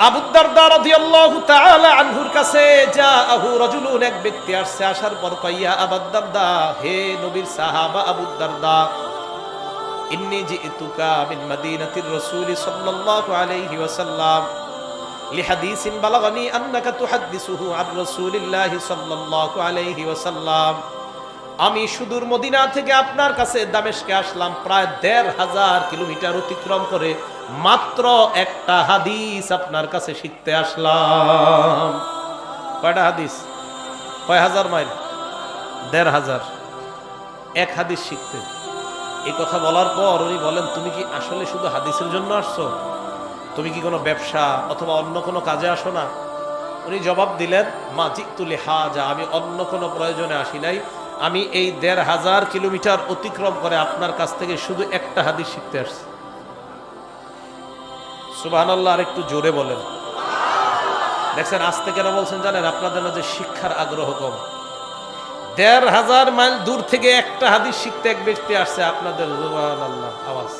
আবু দারদা রাদিয়াল্লাহু তাআলা আনহুর কাছে জাআহু রাজুলুন, এক ব্যক্তি আসছে, আসার পর কইয়া আবু দারদা, হে নবীর সাহাবা আবু দারদা, ইন্নী জিতুকা মিন মাদিনাতির রাসূল সাল্লাল্লাহু আলাইহি ওয়াসাল্লাম লিহাদিসিন বালাগানি আন্নাকা তুহাদ্দিসুহু আন রাসূলিল্লাহি সাল্লাল্লাহু আলাইহি ওয়াসাল্লাম। আমি সুদূর মদিনা থেকে আপনার কাছে দামেস্কে আসলাম, প্রায় ১৫০০ কিলোমিটার অতিক্রম করে মাত্র একটা হাদিস আপনার কাছে শিখতে আসলাম। কয়টা হাদিস? কয় হাজার মাইল? ১৫০০। এক হাদিস শিখতে। এই কথা বলার পর উনি বলেন, তুমি কি আসলে শুধু হাদিসের জন্য আসছো? তুমি কি কোনো ব্যবসা অথবা অন্য কোনো কাজে আসো না? উনি জবাব দিলেন, মা জিতু লিহাজা, আমি অন্য কোনো প্রয়োজনে আসি নাই, আমি এই ১৫০০ কিলোমিটার অতিক্রম করে আপনার কাছ থেকে শুধু একটা হাদিস শিখতে আসছি। সুবহানাল্লাহ। আর একটু জোরে বলেন। দেখছেন আজকে কেন বলছেন জানেন? আপনাদের মাঝে শিক্ষার আগ্রহ কম। ১৫০০ মাইল দূর থেকে একটা হাদিস শিখতে এক ব্যক্তি আসছে, আপনাদের সুবহানাল্লাহ আওয়াজ।